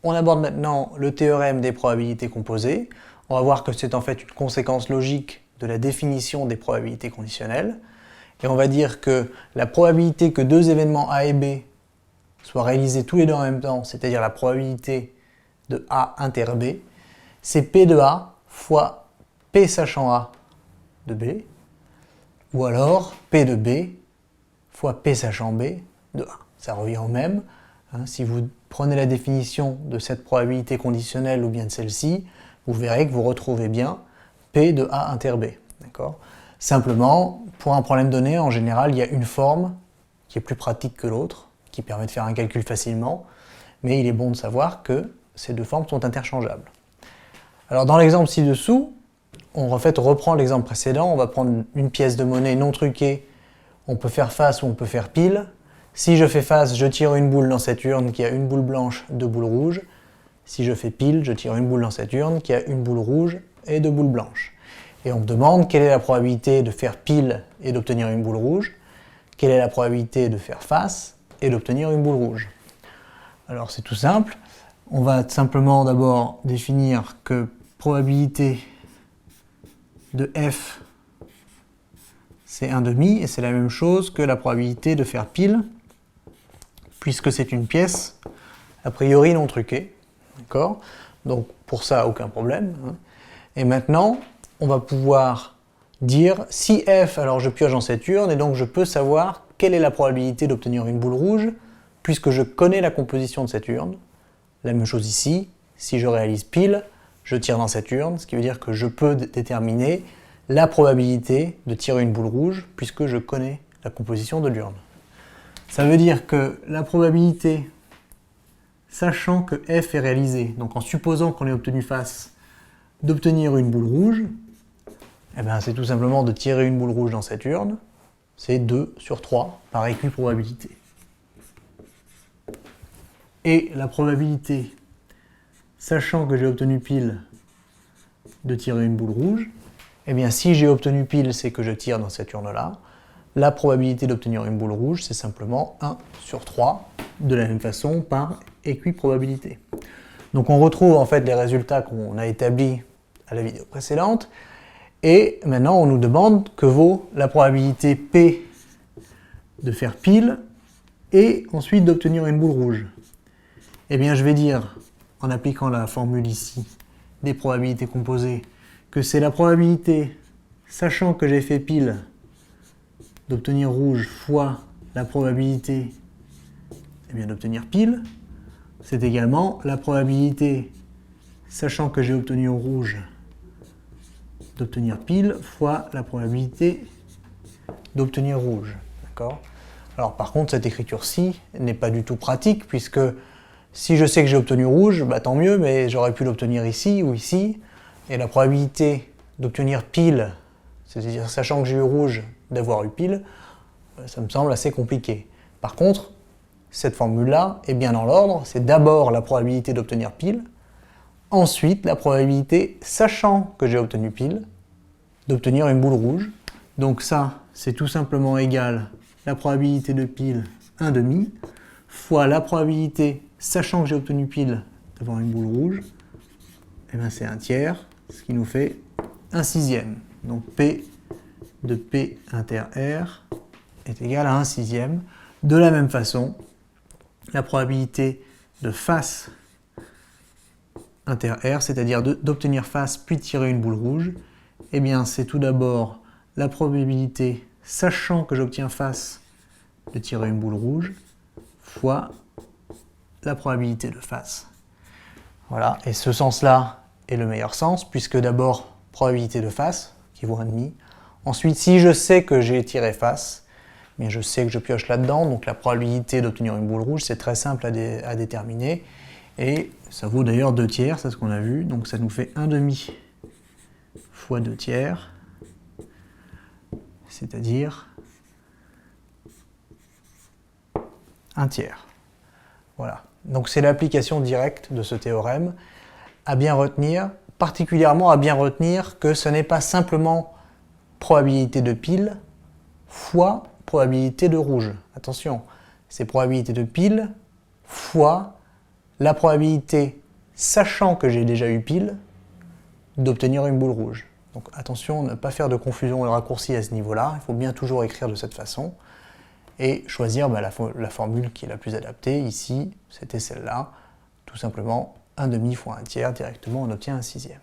on aborde maintenant le théorème des probabilités composées. On va voir que c'est en fait une conséquence logique de la définition des probabilités conditionnelles. Et on va dire que la probabilité que deux événements A et B soient réalisés tous les deux en même temps, c'est-à-dire la probabilité de A inter B, c'est P de A fois P sachant A de B, ou alors P de B fois P sachant B de A. Ça revient au même. Si vous prenez la définition de cette probabilité conditionnelle ou bien de celle-ci, vous verrez que vous retrouvez bien P de A inter B. Simplement, pour un problème donné, en général, il y a une forme qui est plus pratique que l'autre, qui permet de faire un calcul facilement, mais il est bon de savoir que ces deux formes sont interchangeables. Alors dans l'exemple ci-dessous, on reprend l'exemple précédent, on va prendre une pièce de monnaie non truquée, on peut faire face ou on peut faire pile. Si je fais face, je tire une boule dans cette urne qui a une boule blanche, deux boules rouges. Si je fais pile, je tire une boule dans cette urne qui a une boule rouge et deux boules blanches. Et on me demande quelle est la probabilité de faire pile et d'obtenir une boule rouge, quelle est la probabilité de faire face et d'obtenir une boule rouge. Alors c'est tout simple, on va simplement d'abord définir que probabilité de f c'est 1/2 et c'est la même chose que la probabilité de faire pile puisque c'est une pièce a priori non truquée. D'accord ? Donc pour ça, aucun problème. Et maintenant, on va pouvoir dire si f, alors je pioche dans cette urne et donc je peux savoir quelle est la probabilité d'obtenir une boule rouge puisque je connais la composition de cette urne. La même chose ici, si je réalise pile, je tire dans cette urne, ce qui veut dire que je peux déterminer la probabilité de tirer une boule rouge puisque je connais la composition de l'urne. Ça veut dire que la probabilité, sachant que f est réalisé, donc en supposant qu'on ait obtenu face, d'obtenir une boule rouge, eh ben c'est tout simplement de tirer une boule rouge dans cette urne, c'est 2 sur 3 par équiprobabilité. Et la probabilité, sachant que j'ai obtenu pile, de tirer une boule rouge, eh bien si j'ai obtenu pile, c'est que je tire dans cette urne-là. La probabilité d'obtenir une boule rouge, c'est simplement 1 sur 3, de la même façon par équiprobabilité. Donc on retrouve en fait les résultats qu'on a établis à la vidéo précédente, et maintenant on nous demande que vaut la probabilité P de faire pile, et ensuite d'obtenir une boule rouge. Eh bien je vais dire, en appliquant la formule ici, des probabilités composées, que c'est la probabilité, sachant que j'ai fait pile, d'obtenir rouge fois la probabilité d'obtenir pile, c'est également la probabilité, sachant que j'ai obtenu rouge, d'obtenir pile fois la probabilité d'obtenir rouge. D'accord ? Alors par contre, cette écriture-ci n'est pas du tout pratique, puisque si je sais que j'ai obtenu rouge, bah, tant mieux, mais j'aurais pu l'obtenir ici ou ici, et la probabilité d'obtenir pile, c'est-à-dire sachant que j'ai eu rouge, d'avoir eu pile, ça me semble assez compliqué. Par contre, cette formule-là est bien dans l'ordre, c'est d'abord la probabilité d'obtenir pile, ensuite la probabilité, sachant que j'ai obtenu pile, d'obtenir une boule rouge. Donc ça, c'est tout simplement égal la probabilité de pile 1/2 fois la probabilité, sachant que j'ai obtenu pile, d'avoir une boule rouge, et bien c'est 1/3, ce qui nous fait 1/6. Donc P de P inter R est égal à 1/6. De la même façon, la probabilité de face inter R, c'est-à-dire d'obtenir face puis de tirer une boule rouge, eh bien c'est tout d'abord la probabilité, sachant que j'obtiens face, de tirer une boule rouge, fois la probabilité de face. Voilà, et ce sens-là est le meilleur sens, puisque d'abord, probabilité de face, qui vaut 1/2. Ensuite, si je sais que j'ai tiré face, eh bien je sais que je pioche là-dedans, donc la probabilité d'obtenir une boule rouge, c'est très simple à déterminer. Et ça vaut d'ailleurs 2/3, c'est ce qu'on a vu, donc ça nous fait 1/2 fois 2/3, c'est-à-dire 1/3. Voilà. Donc c'est l'application directe de ce théorème. À bien retenir, particulièrement à bien retenir que ce n'est pas simplement probabilité de pile fois probabilité de rouge. Attention, c'est probabilité de pile fois la probabilité, sachant que j'ai déjà eu pile, d'obtenir une boule rouge. Donc attention, ne pas faire de confusion et de raccourci à ce niveau-là, il faut bien toujours écrire de cette façon, et choisir la formule qui est la plus adaptée. Ici, c'était celle-là, tout simplement 1/2 fois 1/3, directement on obtient un 1/6.